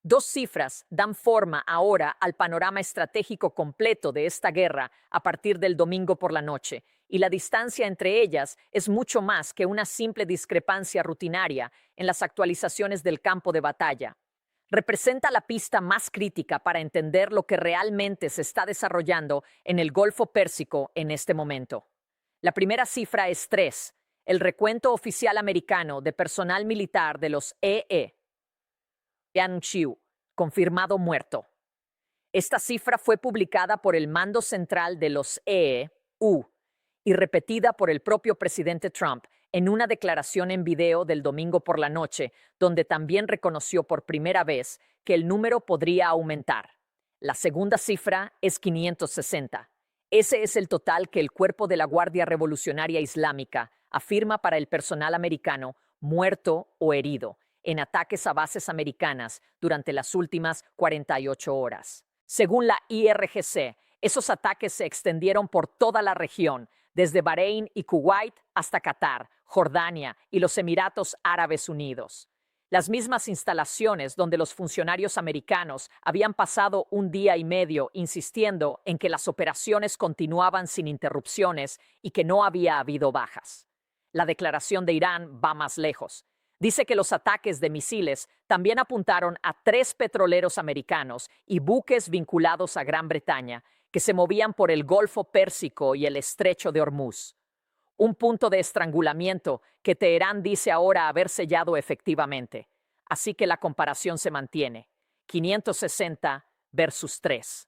Dos cifras dan forma ahora al panorama estratégico completo de esta guerra a partir del domingo por la noche, y la distancia entre ellas es mucho más que una simple discrepancia rutinaria en las actualizaciones del campo de batalla. Representa la pista más crítica para entender lo que realmente se está desarrollando en el Golfo Pérsico en este momento. La primera cifra es 3, el recuento oficial americano de personal militar de los Liang Qiu, confirmado muerto. Esta cifra fue publicada por el Mando Central de los EU y repetida por el propio presidente Trump en una declaración en video del domingo por la noche, donde también reconoció por primera vez que el número podría aumentar. La segunda cifra es 560. Ese es el total que el Cuerpo de la Guardia Revolucionaria Islámica afirma para el personal americano muerto o herido en ataques a bases americanas durante las últimas 48 horas. Según la IRGC, esos ataques se extendieron por toda la región, desde Bahrein y Kuwait hasta Qatar, Jordania y los Emiratos Árabes Unidos. Las mismas instalaciones donde los funcionarios americanos habían pasado un día y medio insistiendo en que las operaciones continuaban sin interrupciones y que no había habido bajas. La declaración de Irán va más lejos. Dice que los ataques de misiles también apuntaron a 3 petroleros americanos y buques vinculados a Gran Bretaña que se movían por el Golfo Pérsico y el Estrecho de Hormuz. Un punto de estrangulamiento que Teherán dice ahora haber sellado efectivamente. Así que la comparación se mantiene. 560 versus 3.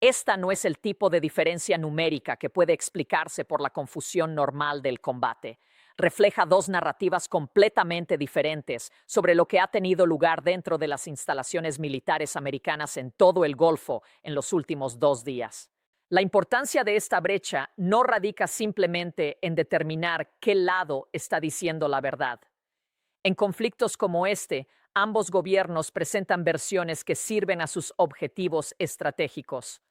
Esta no es el tipo de diferencia numérica que puede explicarse por la confusión normal del combate. Refleja dos narrativas completamente diferentes sobre lo que ha tenido lugar dentro de las instalaciones militares americanas en todo el Golfo en los últimos 2 días. La importancia de esta brecha no radica simplemente en determinar qué lado está diciendo la verdad. En conflictos como este, ambos gobiernos presentan versiones que sirven a sus objetivos estratégicos.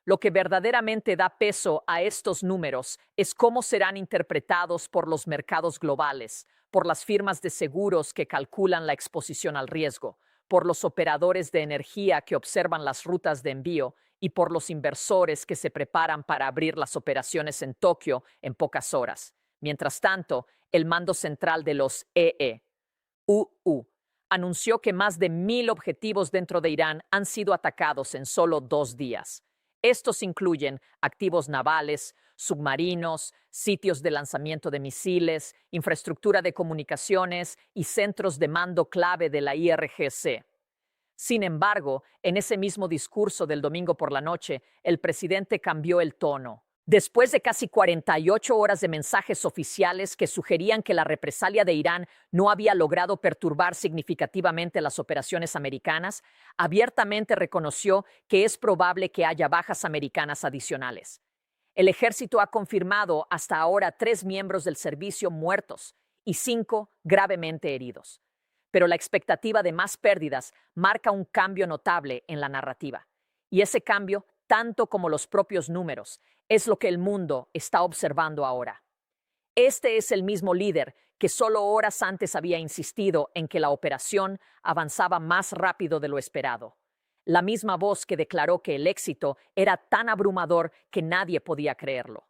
Lo que verdaderamente da peso a estos números es cómo serán interpretados por los mercados globales, por las firmas de seguros que calculan la exposición al riesgo, por los operadores de energía que observan las rutas de envío y por los inversores que se preparan para abrir las operaciones en Tokio en pocas horas. Mientras tanto, el mando central de los EU anunció que más de 1,000 objetivos dentro de Irán han sido atacados en solo 2 días. Estos incluyen activos navales, submarinos, sitios de lanzamiento de misiles, infraestructura de comunicaciones y centros de mando clave de la IRGC. Sin embargo, en ese mismo discurso del domingo por la noche, el presidente cambió el tono. Después de casi 48 horas de mensajes oficiales que sugerían que la represalia de Irán no había logrado perturbar significativamente las operaciones americanas, abiertamente reconoció que es probable que haya bajas americanas adicionales. El ejército ha confirmado hasta ahora 3 miembros del servicio muertos y 5 gravemente heridos. Pero la expectativa de más pérdidas marca un cambio notable en la narrativa. Y ese cambio, tanto como los propios números, es lo que el mundo está observando ahora. Este es el mismo líder que solo horas antes había insistido en que la operación avanzaba más rápido de lo esperado. La misma voz que declaró que el éxito era tan abrumador que nadie podía creerlo.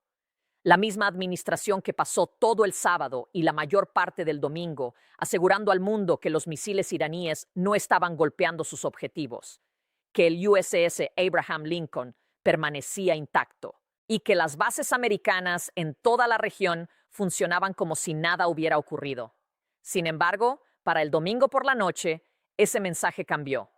La misma administración que pasó todo el sábado y la mayor parte del domingo asegurando al mundo que los misiles iraníes no estaban golpeando sus objetivos, que el USS Abraham Lincoln permanecía intacto y que las bases americanas en toda la región funcionaban como si nada hubiera ocurrido. Sin embargo, para el domingo por la noche, ese mensaje cambió.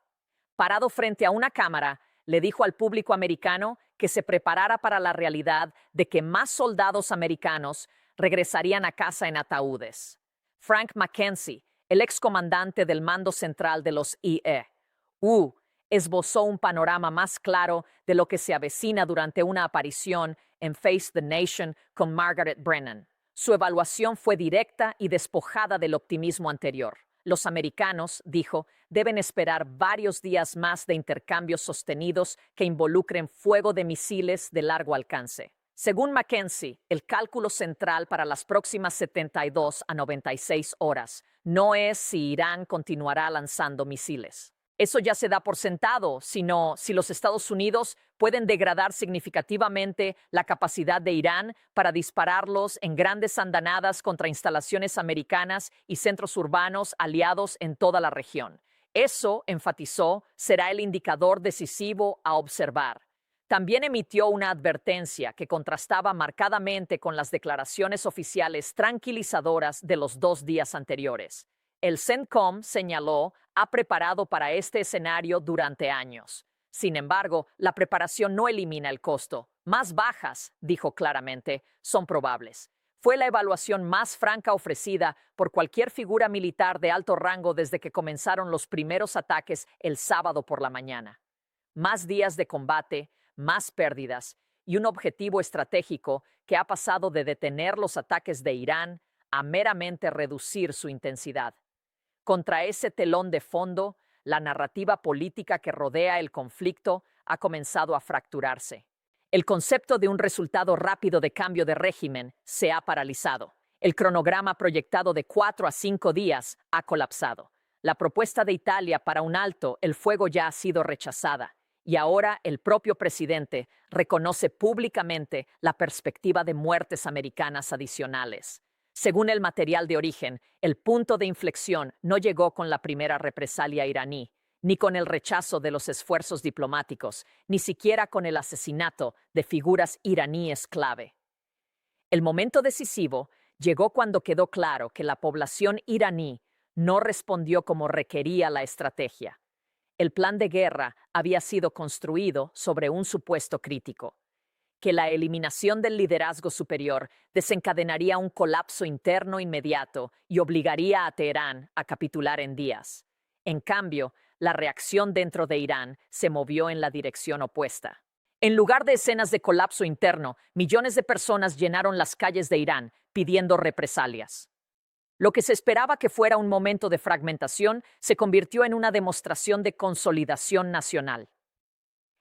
Parado frente a una cámara, le dijo al público americano que se preparara para la realidad de que más soldados americanos regresarían a casa en ataúdes. Frank McKenzie, el excomandante del mando central de los IE-U, esbozó un panorama más claro de lo que se avecina durante una aparición en Face the Nation con Margaret Brennan. Su evaluación fue directa y despojada del optimismo anterior. Los americanos, dijo, deben esperar varios días más de intercambios sostenidos que involucren fuego de misiles de largo alcance. Según McKenzie, el cálculo central para las próximas 72 a 96 horas no es si Irán continuará lanzando misiles. Eso ya se da por sentado, sino si los Estados Unidos pueden degradar significativamente la capacidad de Irán para dispararlos en grandes andanadas contra instalaciones americanas y centros urbanos aliados en toda la región. Eso, enfatizó, será el indicador decisivo a observar. También emitió una advertencia que contrastaba marcadamente con las declaraciones oficiales tranquilizadoras de los 2 días anteriores. El CENTCOM, señaló, ha preparado para este escenario durante años. Sin embargo, la preparación no elimina el costo. Más bajas, dijo claramente, son probables. Fue la evaluación más franca ofrecida por cualquier figura militar de alto rango desde que comenzaron los primeros ataques el sábado por la mañana. Más días de combate, más pérdidas y un objetivo estratégico que ha pasado de detener los ataques de Irán a meramente reducir su intensidad. Contra ese telón de fondo, la narrativa política que rodea el conflicto ha comenzado a fracturarse. El concepto de un resultado rápido de cambio de régimen se ha paralizado. El cronograma proyectado de 4 a 5 días ha colapsado. La propuesta de Italia para un alto el fuego ya ha sido rechazada. Y ahora el propio presidente reconoce públicamente la perspectiva de muertes americanas adicionales. Según el material de origen, el punto de inflexión no llegó con la primera represalia iraní, ni con el rechazo de los esfuerzos diplomáticos, ni siquiera con el asesinato de figuras iraníes clave. El momento decisivo llegó cuando quedó claro que la población iraní no respondió como requería la estrategia. El plan de guerra había sido construido sobre un supuesto crítico, que la eliminación del liderazgo superior desencadenaría un colapso interno inmediato y obligaría a Teherán a capitular en días. En cambio, la reacción dentro de Irán se movió en la dirección opuesta. En lugar de escenas de colapso interno, millones de personas llenaron las calles de Irán pidiendo represalias. Lo que se esperaba que fuera un momento de fragmentación se convirtió en una demostración de consolidación nacional.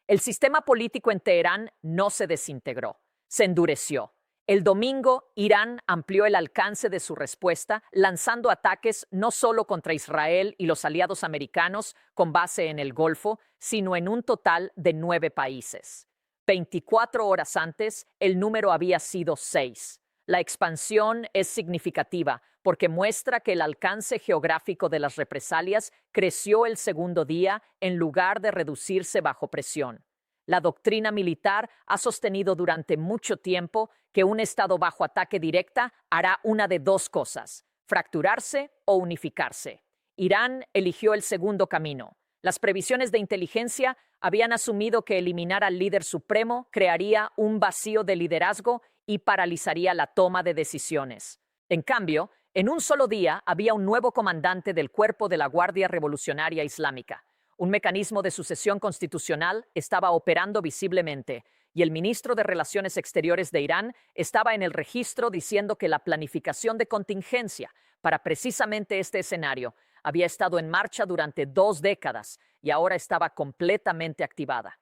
El sistema político en Teherán no se desintegró, se endureció. El domingo, Irán amplió el alcance de su respuesta, lanzando ataques no solo contra Israel y los aliados americanos con base en el Golfo, sino en un total de 9 países. 24 horas antes, el número había sido 6. La expansión es significativa porque muestra que el alcance geográfico de las represalias creció el segundo día en lugar de reducirse bajo presión. La doctrina militar ha sostenido durante mucho tiempo que un Estado bajo ataque directa hará una de 2 cosas: fracturarse o unificarse. Irán eligió el segundo camino. Las previsiones de inteligencia habían asumido que eliminar al líder supremo crearía un vacío de liderazgo y paralizaría la toma de decisiones. En cambio, en un solo día había un nuevo comandante del cuerpo de la Guardia Revolucionaria Islámica. Un mecanismo de sucesión constitucional estaba operando visiblemente, y el ministro de Relaciones Exteriores de Irán estaba en el registro diciendo que la planificación de contingencia para precisamente este escenario había estado en marcha durante 2 décadas y ahora estaba completamente activada.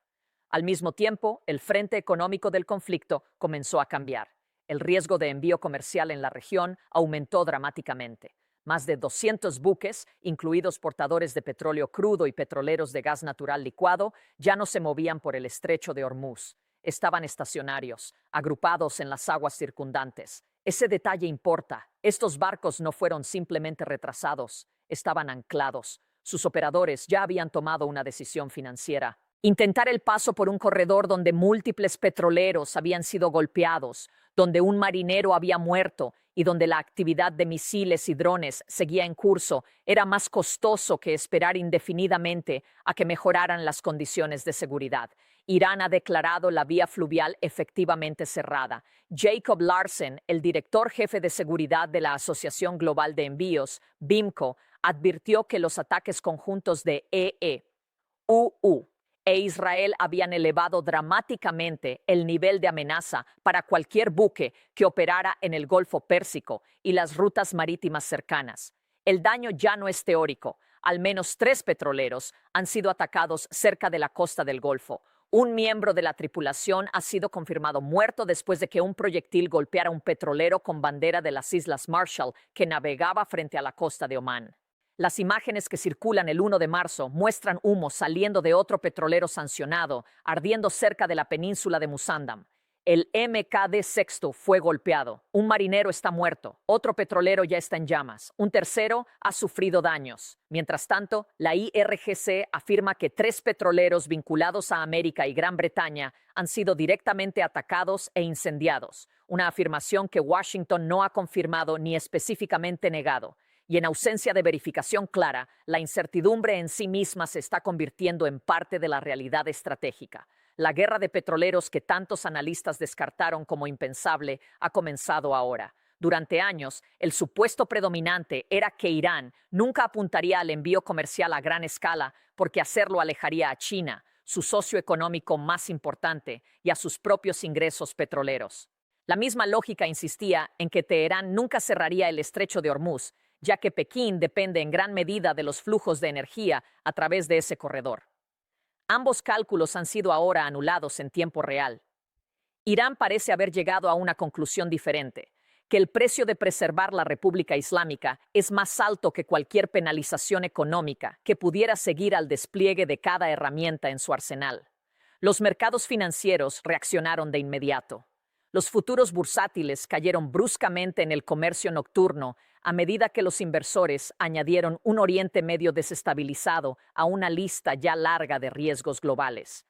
Al mismo tiempo, el frente económico del conflicto comenzó a cambiar. El riesgo de envío comercial en la región aumentó dramáticamente. Más de 200 buques, incluidos portadores de petróleo crudo y petroleros de gas natural licuado, ya no se movían por el estrecho de Hormuz. Estaban estacionarios, agrupados en las aguas circundantes. Ese detalle importa. Estos barcos no fueron simplemente retrasados, estaban anclados. Sus operadores ya habían tomado una decisión financiera. Intentar el paso por un corredor donde múltiples petroleros habían sido golpeados, donde un marinero había muerto y donde la actividad de misiles y drones seguía en curso, era más costoso que esperar indefinidamente a que mejoraran las condiciones de seguridad. Irán ha declarado la vía fluvial efectivamente cerrada. Jacob Larsen, el director jefe de seguridad de la Asociación Global de Envíos, BIMCO, advirtió que los ataques conjuntos de EU e Israel habían elevado dramáticamente el nivel de amenaza para cualquier buque que operara en el Golfo Pérsico y las rutas marítimas cercanas. El daño ya no es teórico. Al menos 3 petroleros han sido atacados cerca de la costa del Golfo. Un miembro de la tripulación ha sido confirmado muerto después de que un proyectil golpeara un petrolero con bandera de las Islas Marshall que navegaba frente a la costa de Omán. Las imágenes que circulan el 1 de marzo muestran humo saliendo de otro petrolero sancionado, ardiendo cerca de la península de Musandam. El MKD Sexto fue golpeado. Un marinero está muerto. Otro petrolero ya está en llamas. Un tercero ha sufrido daños. Mientras tanto, la IRGC afirma que 3 petroleros vinculados a América y Gran Bretaña han sido directamente atacados e incendiados. Una afirmación que Washington no ha confirmado ni específicamente negado. Y en ausencia de verificación clara, la incertidumbre en sí misma se está convirtiendo en parte de la realidad estratégica. La guerra de petroleros que tantos analistas descartaron como impensable ha comenzado ahora. Durante años, el supuesto predominante era que Irán nunca apuntaría al envío comercial a gran escala porque hacerlo alejaría a China, su socio económico más importante, y a sus propios ingresos petroleros. La misma lógica insistía en que Teherán nunca cerraría el estrecho de Hormuz, ya que Pekín depende en gran medida de los flujos de energía a través de ese corredor. Ambos cálculos han sido ahora anulados en tiempo real. Irán parece haber llegado a una conclusión diferente, que el precio de preservar la República Islámica es más alto que cualquier penalización económica que pudiera seguir al despliegue de cada herramienta en su arsenal. Los mercados financieros reaccionaron de inmediato. Los futuros bursátiles cayeron bruscamente en el comercio nocturno a medida que los inversores añadieron un Oriente Medio desestabilizado a una lista ya larga de riesgos globales.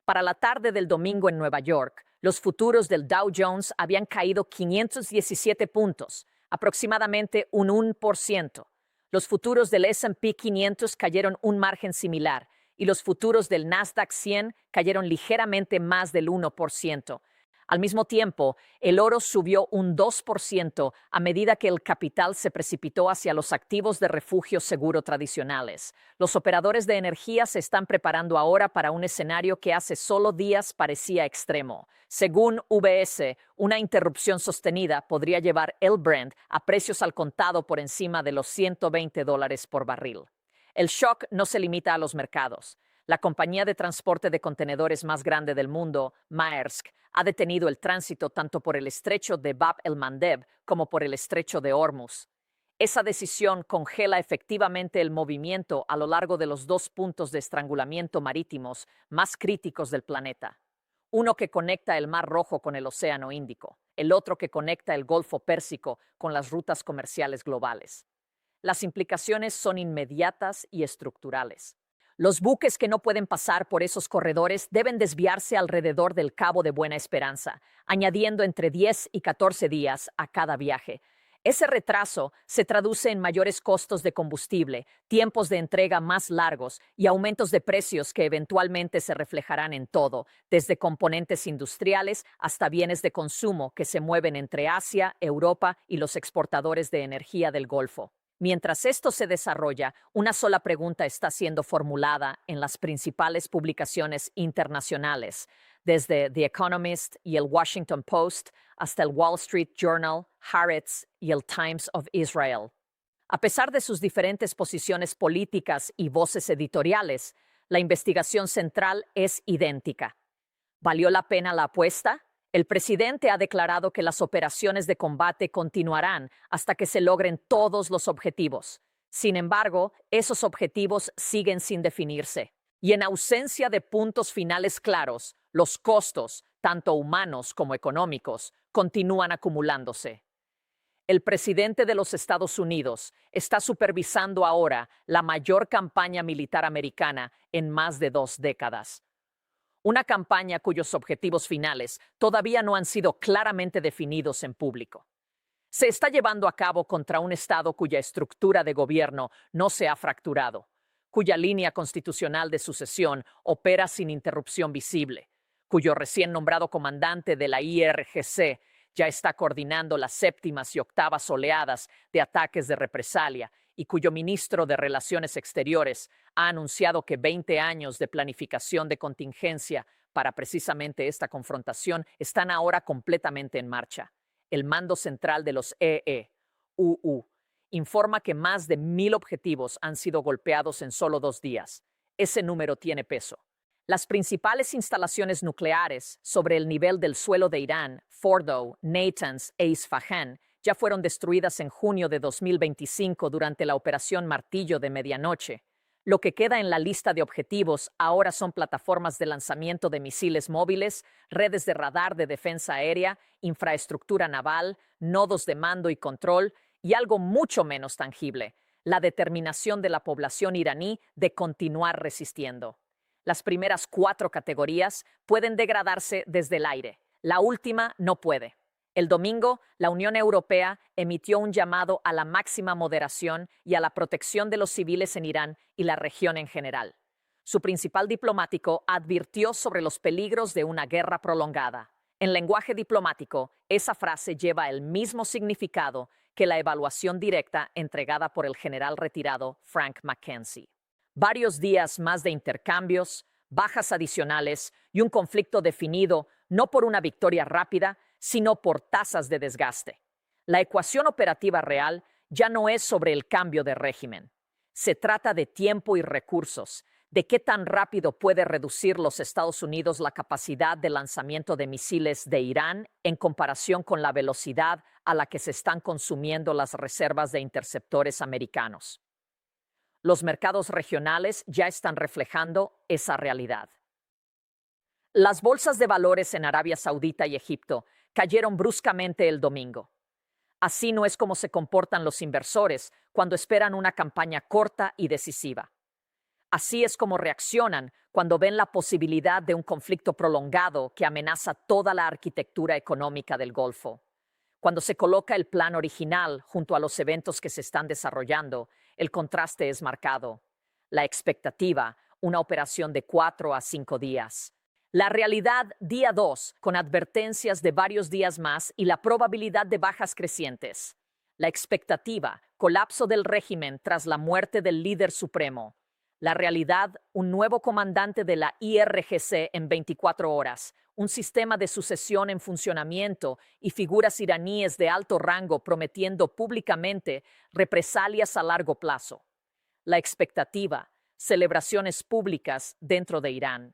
Para la tarde del domingo en Nueva York, los futuros del Dow Jones habían caído 517 puntos, aproximadamente un 1%. Los futuros del S&P 500 cayeron un margen similar y los futuros del Nasdaq 100 cayeron ligeramente más del 1%. Al mismo tiempo, el oro subió un 2% a medida que el capital se precipitó hacia los activos de refugio seguro tradicionales. Los operadores de energía se están preparando ahora para un escenario que hace solo días parecía extremo. Según UBS, una interrupción sostenida podría llevar el Brent a precios al contado por encima de los $120 por barril. El shock no se limita a los mercados. La compañía de transporte de contenedores más grande del mundo, Maersk, ha detenido el tránsito tanto por el estrecho de Bab el-Mandeb como por el estrecho de Hormuz. Esa decisión congela efectivamente el movimiento a lo largo de los 2 puntos de estrangulamiento marítimos más críticos del planeta. Uno que conecta el Mar Rojo con el Océano Índico, el otro que conecta el Golfo Pérsico con las rutas comerciales globales. Las implicaciones son inmediatas y estructurales. Los buques que no pueden pasar por esos corredores deben desviarse alrededor del Cabo de Buena Esperanza, añadiendo entre 10 y 14 días a cada viaje. Ese retraso se traduce en mayores costos de combustible, tiempos de entrega más largos y aumentos de precios que eventualmente se reflejarán en todo, desde componentes industriales hasta bienes de consumo que se mueven entre Asia, Europa y los exportadores de energía del Golfo. Mientras esto se desarrolla, una sola pregunta está siendo formulada en las principales publicaciones internacionales, desde The Economist y el Washington Post hasta el Wall Street Journal, Haaretz y el Times of Israel. A pesar de sus diferentes posiciones políticas y voces editoriales, la investigación central es idéntica. ¿Valió la pena la apuesta? El presidente ha declarado que las operaciones de combate continuarán hasta que se logren todos los objetivos. Sin embargo, esos objetivos siguen sin definirse. Y en ausencia de puntos finales claros, los costos, tanto humanos como económicos, continúan acumulándose. El presidente de los Estados Unidos está supervisando ahora la mayor campaña militar americana en más de 2 décadas. Una campaña cuyos objetivos finales todavía no han sido claramente definidos en público. Se está llevando a cabo contra un Estado cuya estructura de gobierno no se ha fracturado, cuya línea constitucional de sucesión opera sin interrupción visible, cuyo recién nombrado comandante de la IRGC ya está coordinando las 7ª y 8ª oleadas de ataques de represalia y cuyo ministro de Relaciones Exteriores ha anunciado que 20 años de planificación de contingencia para precisamente esta confrontación están ahora completamente en marcha. El Mando Central de los EEUU informa que más de 1,000 objetivos han sido golpeados en solo 2 días. Ese número tiene peso. Las principales instalaciones nucleares sobre el nivel del suelo de Irán, Fordow, Natanz e Isfahán, ya fueron destruidas en junio de 2025 durante la Operación Martillo de Medianoche. Lo que queda en la lista de objetivos ahora son plataformas de lanzamiento de misiles móviles, redes de radar de defensa aérea, infraestructura naval, nodos de mando y control, y algo mucho menos tangible, la determinación de la población iraní de continuar resistiendo. Las primeras 4 categorías pueden degradarse desde el aire. La última no puede. El domingo, la Unión Europea emitió un llamado a la máxima moderación y a la protección de los civiles en Irán y la región en general. Su principal diplomático advirtió sobre los peligros de una guerra prolongada. En lenguaje diplomático, esa frase lleva el mismo significado que la evaluación directa entregada por el general retirado Frank McKenzie. Varios días más de intercambios, bajas adicionales y un conflicto definido no por una victoria rápida, sino por tasas de desgaste. La ecuación operativa real ya no es sobre el cambio de régimen. Se trata de tiempo y recursos, de qué tan rápido puede reducir los Estados Unidos la capacidad de lanzamiento de misiles de Irán en comparación con la velocidad a la que se están consumiendo las reservas de interceptores americanos. Los mercados regionales ya están reflejando esa realidad. Las bolsas de valores en Arabia Saudita y Egipto cayeron bruscamente el domingo. Así no es como se comportan los inversores cuando esperan una campaña corta y decisiva. Así es como reaccionan cuando ven la posibilidad de un conflicto prolongado que amenaza toda la arquitectura económica del Golfo. Cuando se coloca el plan original junto a los eventos que se están desarrollando, el contraste es marcado. La expectativa, una operación de 4 a 5 días. La realidad, día 2, con advertencias de varios días más y la probabilidad de bajas crecientes. La expectativa, colapso del régimen tras la muerte del líder supremo. La realidad, un nuevo comandante de la IRGC en 24 horas, un sistema de sucesión en funcionamiento y figuras iraníes de alto rango prometiendo públicamente represalias a largo plazo. La expectativa, celebraciones públicas dentro de Irán.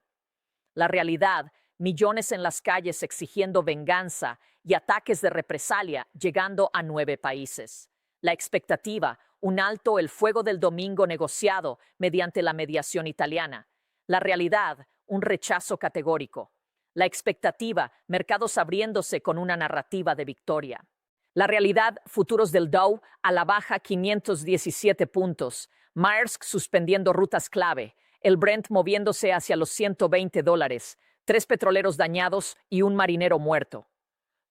La realidad, millones en las calles exigiendo venganza y ataques de represalia llegando a 9 países. La expectativa, un alto el fuego del domingo negociado mediante la mediación italiana. La realidad, un rechazo categórico. La expectativa, mercados abriéndose con una narrativa de victoria. La realidad, futuros del Dow a la baja 517 puntos. Maersk suspendiendo rutas clave. El Brent moviéndose hacia los $120. 3 petroleros dañados y un marinero muerto.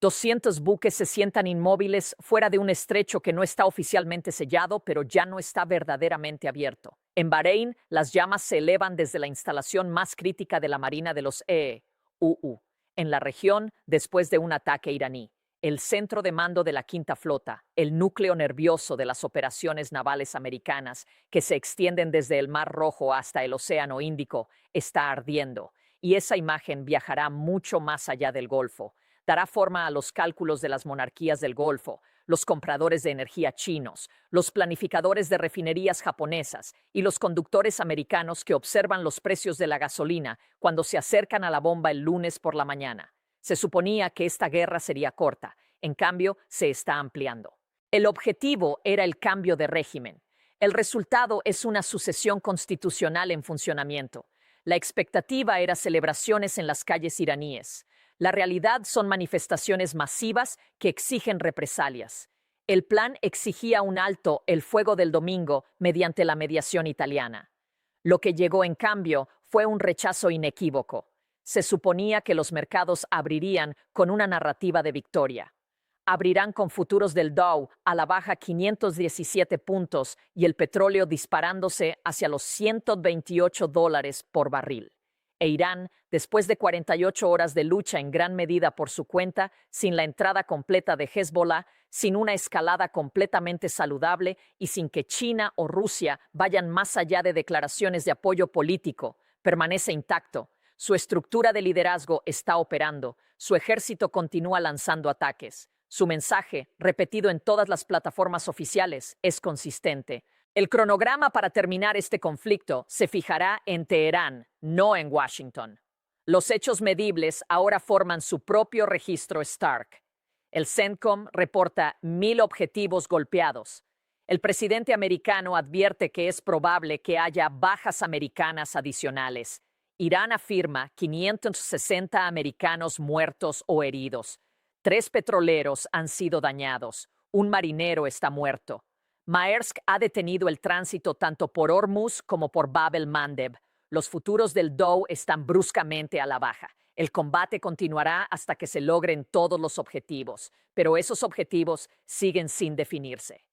200 buques se sientan inmóviles fuera de un estrecho que no está oficialmente sellado, pero ya no está verdaderamente abierto. En Bahrein, las llamas se elevan desde la instalación más crítica de la Marina de los EEUU, en la región después de un ataque iraní. El centro de mando de la Quinta Flota, el núcleo nervioso de las operaciones navales americanas, que se extienden desde el Mar Rojo hasta el Océano Índico, está ardiendo, y esa imagen viajará mucho más allá del Golfo. Dará forma a los cálculos de las monarquías del Golfo, los compradores de energía chinos, los planificadores de refinerías japonesas y los conductores americanos que observan los precios de la gasolina cuando se acercan a la bomba el lunes por la mañana. Se suponía que esta guerra sería corta, en cambio se está ampliando. El objetivo era el cambio de régimen. El resultado es una sucesión constitucional en funcionamiento. La expectativa era celebraciones en las calles iraníes. La realidad son manifestaciones masivas que exigen represalias. El plan exigía un alto el fuego del domingo mediante la mediación italiana. Lo que llegó, en cambio, fue un rechazo inequívoco. Se suponía que los mercados abrirían con una narrativa de victoria. Abrirán con futuros del Dow a la baja 517 puntos y el petróleo disparándose hacia los $128 por barril. E Irán, después de 48 horas de lucha en gran medida por su cuenta, sin la entrada completa de Hezbollah, sin una escalada completamente saludable y sin que China o Rusia vayan más allá de declaraciones de apoyo político, permanece intacto. Su estructura de liderazgo está operando, su ejército continúa lanzando ataques. Su mensaje, repetido en todas las plataformas oficiales, es consistente. El cronograma para terminar este conflicto se fijará en Teherán, no en Washington. Los hechos medibles ahora forman su propio registro Stark. El CENTCOM reporta 1.000 objetivos golpeados. El presidente americano advierte que es probable que haya bajas americanas adicionales. Irán afirma 560 americanos muertos o heridos. 3 petroleros han sido dañados. Un marinero está muerto. Maersk ha detenido el tránsito tanto por Hormuz como por Bab el-Mandeb. Los futuros del Dow están bruscamente a la baja. El combate continuará hasta que se logren todos los objetivos, pero esos objetivos siguen sin definirse.